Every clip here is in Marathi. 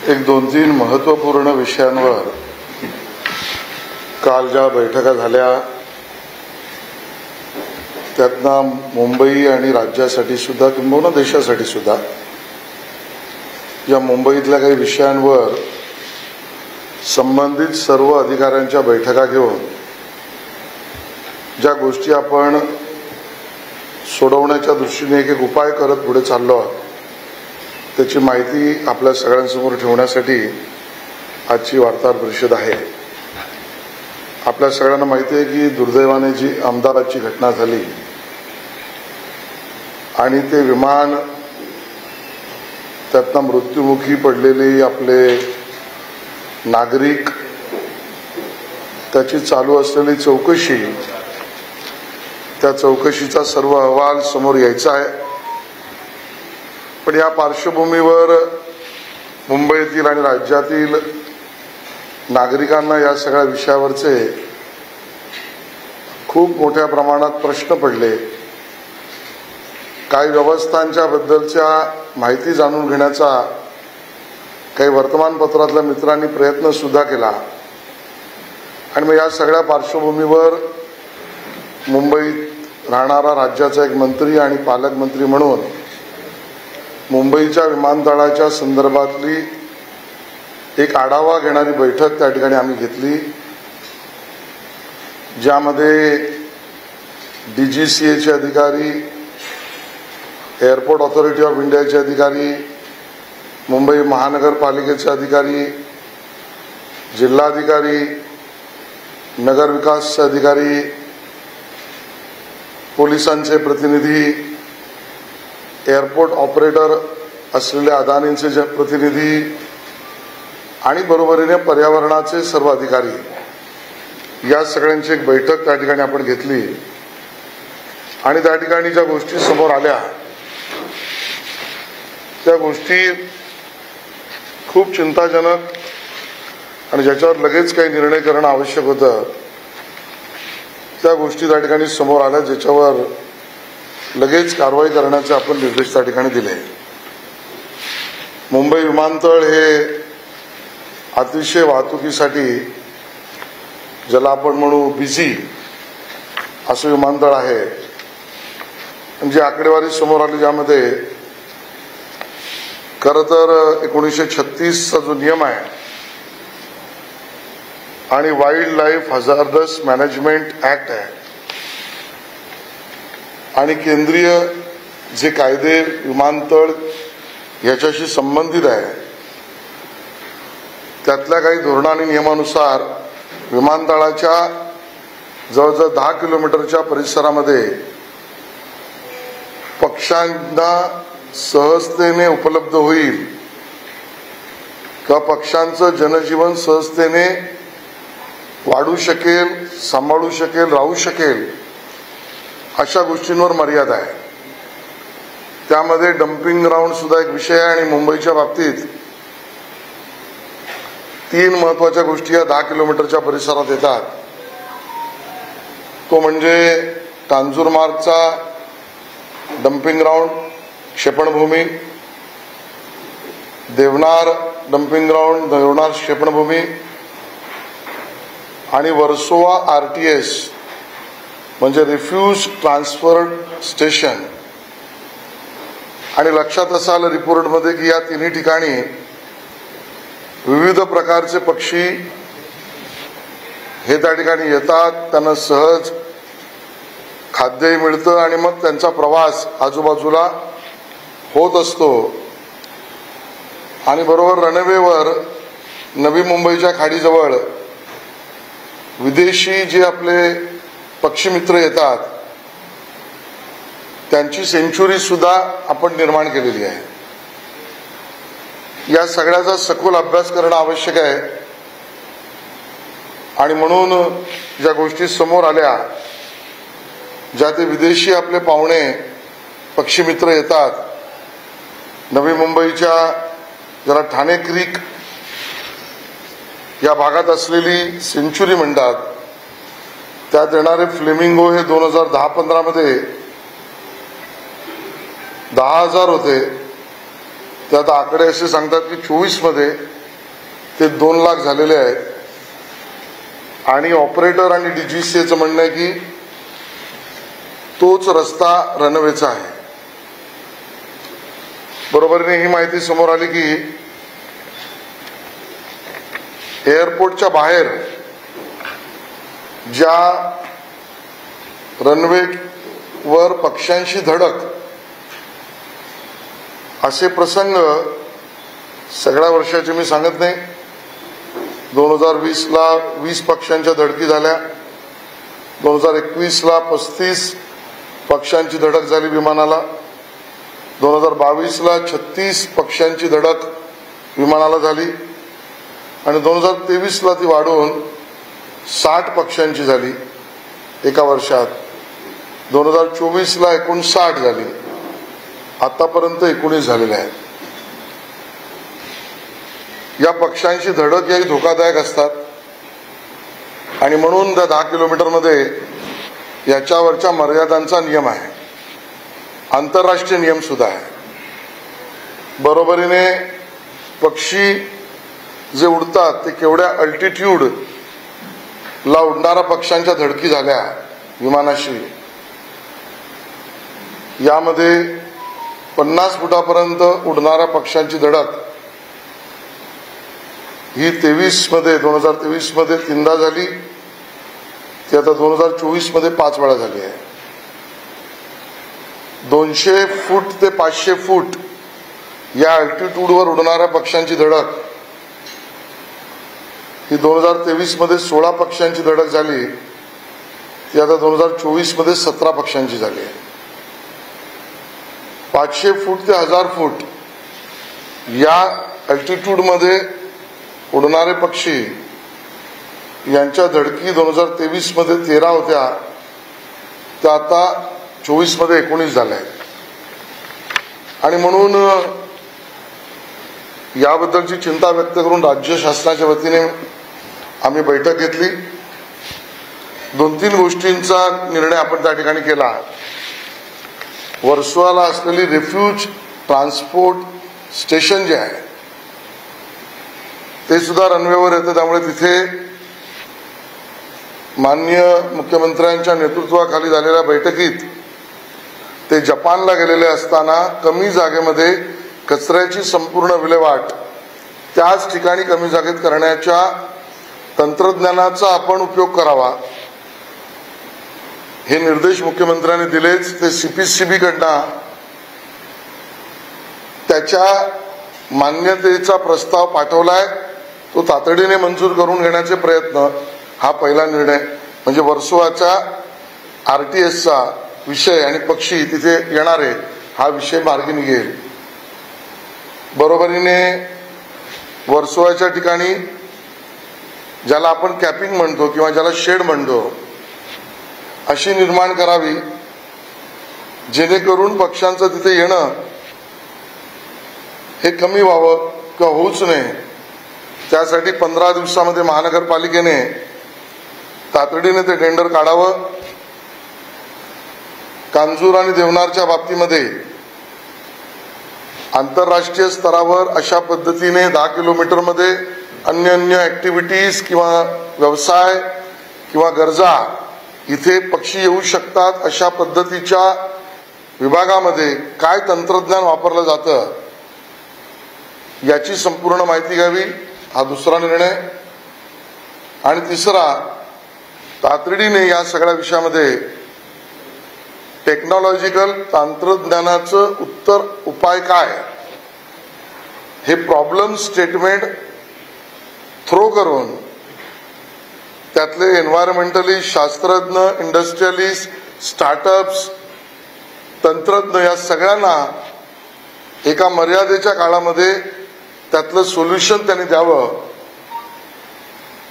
एक दोन तीन महत्त्वपूर्ण विषयांवर काल ज्या बैठका झाल्या त्यातनं मुंबई आणि राज्यासाठी सुद्धा किंबहुना देशासाठी सुद्धा या मुंबईतल्या काही विषयांवर संबंधित सर्व अधिकाऱ्यांच्या बैठका घेऊन ज्या गोष्टी आपण सोडवण्याच्या दृष्टीने एक उपाय करत पुढे चाललो आहोत त्याची माहिती आपल्या सगळ्यांसमोर ठेवण्यासाठी आजची वार्ताहर परिषद आहे। आपल्या सगळ्यांना माहिती आहे की दुर्दैवाने जी अहमदाबादची घटना झाली आणि ते विमान त्यातनं मृत्युमुखी पडलेले आपले नागरिक त्याची चालू असलेली चौकशी त्या चौकशीचा सर्व अहवाल समोर यायचा आहे। पण या पार्श्वभूमीवर मुंबईतील आणि राज्यातील नागरिकांना या सगळ्या विषयावरचे खूप मोठ्या प्रमाणात प्रश्न पडले। काही व्यवस्थांच्या बद्दलच्या माहिती जाणून घेण्याचा काही वर्तमानपत्रातल्या मित्रांनी प्रयत्न सुद्धा केला आणि मग या सगळ्या पार्श्वभूमीवर मुंबईत राहणारा राज्याचा एक मंत्री आणि पालकमंत्री म्हणून मुंबईच्या विमानतळाच्या संदर्भातली एक आढावा घेणारी बैठक त्या ठिकाणी आम्ही घेतली, ज्यामध्ये DGCAचे अधिकारी, एअरपोर्ट ऑथॉरिटी ऑफ इंडियाचे अधिकारी, मुंबई महानगरपालिकेचे अधिकारी, जिल्हाधिकारी, नगर विकासचे अधिकारी, पोलिसांचे प्रतिनिधी, एअरपोर्ट ऑपरेटर असलेल्या अदानींचे प्रतिनिधी आणि बरोबरीने पर्यावरणाचे सर्व अधिकारी या सगळ्यांची एक बैठक त्या ठिकाणी आपण घेतली आणि त्या ठिकाणी ज्या गोष्टी समोर आल्या त्या गोष्टी खूप चिंताजनक आणि ज्याच्यावर लगेच काही निर्णय करणं आवश्यक होतं त्या गोष्टी त्या ठिकाणी समोर आल्या, ज्याच्यावर लगेच कारवाई करण्याचे आपण निर्देश त्या ठिकाणी दिले। मुंबई विमानतळ हे अतिशय वाहतुकीसाठी ज्याला आपण म्हणू बिझी असं विमानतळ आहे। जी आकडेवारी समोर आली ज्यामध्ये खरं तर 1936चा जो नियम आहे आणि wild life hazardous management act आहे आणि केंद्रीय जे कायदे विमानतळ याच्याशी संबंधित आहे त्यातल्या काही धोरण आणि नियमानुसार विमानतळाच्या जवळजवळ 10 किलोमीटरच्या परिसरामध्ये पक्ष्यांना सहजतेने उपलब्ध होईल किंवा पक्ष्यांचं जनजीवन सहजतेने वाढू शकेल, सांभाळू शकेल, राहू शकेल अशा गोष्टींवर मर्यादा आहे। त्यामध्ये डम्पिंग ग्राउंड सुद्धा एक विषय आहे आणि मुंबईच्या बाबतीत 3 महत्वाच्या गोष्टी या 10 किलोमीटरच्या परिसरात येतात। तो म्हणजे कांजूरमार्गचा डम्पिंग ग्राउंड, क्षेपणभूमी, देवनार डम्पिंग ग्राउंड, देवनार क्षेपणभूमी आणि वर्सोवा RTS म्हणजे रिफ्यूज ट्रान्सफर स्टेशन। आणि लक्षात असाल रिपोर्टमध्ये की या तिन्ही ठिकाणी विविध प्रकारचे पक्षी हे त्या ठिकाणी येतात, त्यांना सहज खाद्यही मिळतं आणि मग त्यांचा प्रवास आजूबाजूला होत असतो। आणि बरोबर रनवेवर नवी मुंबईच्या खाडीजवळ विदेशी जे आपले पक्षी मित्र येतात त्यांची सेंच्युरी सुद्धा आपण निर्माण केलेली आहे। या सगळ्याचा सखोल अभ्यास करणं आवश्यक आहे आणि म्हणून ज्या गोष्टी समोर आल्या ज्या ते विदेशी आपले पाहुणे पक्षी मित्र येतात, नवी मुंबईच्या ज्याला ठाणे क्रीक या भागात असलेली सेंच्युरी म्हणतात, त्यात येणारे फ्लेमिंगो हे 2010-15 मध्ये 10,000 होते, त्यात आकडे असे सांगतात की 24 मध्ये ते 2 लाख झालेले आहेत आणि ऑपरेटर आणि DGCAचं म्हणणं आहे की तोच रस्ता रनवेचा आहे. बरोबरीने ही माहिती समोर आली की एअरपोर्टच्या बाहेर ज्या रनवेवर पक्ष्यांशी धडक असे प्रसंग सगळ्या वर्षाचे मी सांगत नाही. 2020ला 20 पक्ष्यांच्या धडकी झाल्या, 2021ला 35 पक्ष्यांची धडक झाली विमानाला, 2022ला 36 पक्ष्यांची धडक विमानाला झाली आणि 2023ला ती वाढून 60 पक्ष्यांची झाली एका वर्षात. 2024ला 59 झाली. आतापर्यंत 19 झालेले आहेत. या पक्ष्यांची धडक याही धोकादायक असतात आणि म्हणून त्या 10 किलोमीटरमध्ये याच्यावरच्या मर्यादांचा नियम आहे, आंतरराष्ट्रीय नियम सुद्धा आहे. बरोबरीने पक्षी जे उडतात ते केवढ्या अल्टिट्यूडला उडणाऱ्या पक्ष्यांच्या धडकी झाल्या विमानाशी. यामध्ये 50 फुटापर्यंत उडणाऱ्या पक्ष्यांची धडक ही 2023 मध्ये 3दा झाली. ती आता 2024 मध्ये 5 वेळा झाली आहे. 200 फूट ते 500 फूट या अल्टिट्यूडवर उडणाऱ्या पक्ष्यांची धडक ही 2023 मध्ये 16 पक्ष्यांची धडक झाली. ती आता 2024 मध्ये 17 पक्ष्यांची झाली आहे. 500 फूट ते 1000 फूट या अल्टिट्यूडमध्ये उडणारे पक्षी यांच्या धडकी 2023 मध्ये 13 होत्या, त्या आता 24 मध्ये 19 झाल्या आहेत. आणि म्हणून याबद्दलची चिंता व्यक्त करून राज्य शासनाच्या वतीने आम्ही बैठक घेतली. 2-3 गोष्टींचा निर्णय आपण त्या ठिकाणी केला. वर्सोवाला असलेली रेफ्यूज ट्रान्सपोर्ट स्टेशन जे आहे ते सुद्धा रनवेवर येतं. त्यामुळे तिथे माननीय मुख्यमंत्र्यांच्या नेतृत्वाखाली झालेल्या बैठकीत ते जपानला गेलेले असताना कमी जागेमध्ये कचऱ्याची संपूर्ण विल्हेवाट त्याच ठिकाणी कमी जागेत करण्याच्या तंत्रज्ञानाचा आपण उपयोग करावा हे निर्देश मुख्यमंत्र्यांनी दिलेच. ते CPCB कडनं त्याच्या मान्यतेचा प्रस्ताव पाठवलाय. तो तातडीने मंजूर करून घेण्याचे प्रयत्न हा पहिला निर्णय. म्हणजे वर्सोवाच्या RTS चा विषय आणि पक्षी तिथे येणारे हा विषय मार्गी निघेल. बरोबरीने वर्सोवाच्या ठिकाणी ज्याला आपण कॅपिंग म्हणतो किंवा ज्याला शेड म्हणतो अशी निर्माण करावी जेणेकरून पक्ष्यांचं तिथे येणं हे कमी व्हावं किंवा होऊच नये. त्यासाठी 15 दिवसामध्ये महानगरपालिकेने तातडीने ते टेंडर काढावं. कांजूर आणि देवनारच्या बाबतीमध्ये आंतरराष्ट्रीय स्तरावर अशा पद्धतीने 10 किलोमीटरमध्ये अन्य ऍक्टिव्हिटीज किंवा व्यवसाय किंवा गरजा इथे पक्षी येऊ शकतात अशा पद्धतीच्या विभागामध्ये काय तंत्रज्ञान वापरलं जातं याची संपूर्ण माहिती घ्यावी हा दुसरा निर्णय. आणि तिसरा, तातडीने या सगळ्या विषयामध्ये टेक्नॉलॉजिकल तंत्रज्ञानाचं उपाय काय हे प्रॉब्लेम स्टेटमेंट थ्रो करून त्यातले एन्व्हायरमेंटलिस्ट, शास्त्रज्ञ, इंडस्ट्रियलिस्ट, स्टार्टअप्स, तंत्रज्ञ या सगळ्यांना एका मर्यादेच्या काळामध्ये त्यातलं सोल्युशन त्यांनी द्यावं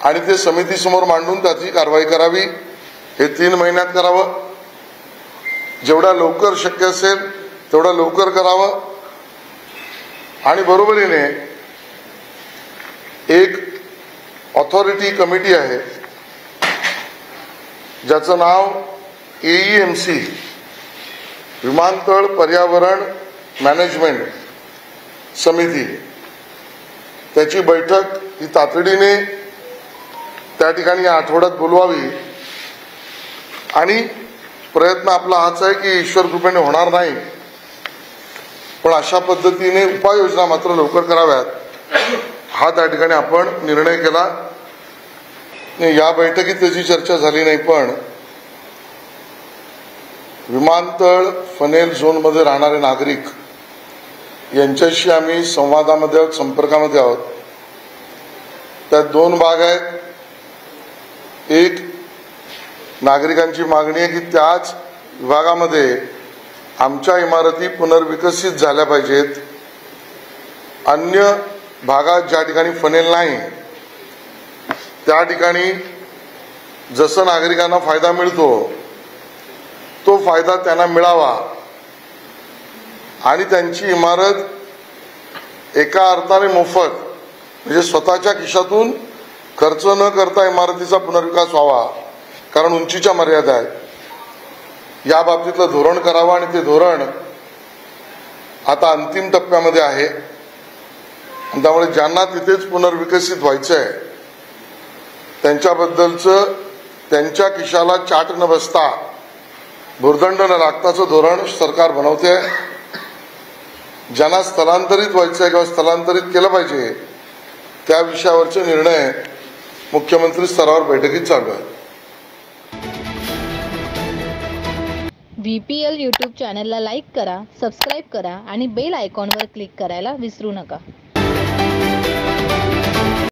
आणि ते समितीसमोर मांडून त्याची कारवाई करावी. हे 3 महिन्यात करावं. जेवढा लवकर शक्य असेल तेवढा लवकर करावं. आणि बरोबरीने एक ऑथॉरिटी कमिटी आहे ज्याचं नाव AEMC विमानतळ पर्यावरण मॅनेजमेंट समिती, त्याची बैठक ही तातडीने त्या ठिकाणी या आठवड्यात बोलवावी आणि प्रयत्न आपला हाच आहे की ईश्वर कृपेने होणार नाही, पण अशा पद्धतीने उपाययोजना मात्र लवकर कराव्यात हा त्या ठिकाणी आपण निर्णय केला. या बैठकीत त्याची चर्चा झाली नाही, पण विमानतळ फनेल झोनमध्ये राहणारे नागरिक यांच्याशी आम्ही संवादामध्ये आहोत, संपर्कामध्ये आहोत. त्यात दोन भाग आहेत. एक, नागरिकांची मागणी आहे की त्याच विभागामध्ये आमच्या इमारती पुनर्विकसित झाल्या पाहिजेत. अन्य भागात ज्या ठिकाणी फनेल नाही त्या ठिकाणी जसं नागरिकांना फायदा मिळतो तो फायदा त्यांना मिळावा आणि त्यांची इमारत एका अर्थाने मोफत म्हणजे स्वतःच्या खिशातून खर्च न करता इमारतीचा पुनर्विकास व्हावा, कारण उंचीच्या मर्यादा आहेत. या बाबतीतलं धोरण करावं आणि ते धोरण आता अंतिम टप्प्यामध्ये आहे. त्यामुळे ज्यांना तिथेच पुनर्विकसित व्हायचं आहे त्यांच्याबद्दलचं त्यांच्या खिशाला चाट न बसता भुर्दंड न लागताचं धोरण सरकार बनवते. ज्यांना स्थलांतरित व्हायचं आहे किंवा स्थलांतरित केलं पाहिजे त्या विषयावरचे निर्णय मुख्यमंत्री स्तरावर बैठकीत चालू आहेत. VPL यूट्यूब चॅनलला लाईक करा, सबस्क्राईब करा आणि बेल आयकॉनवर क्लिक करायला विसरू नका.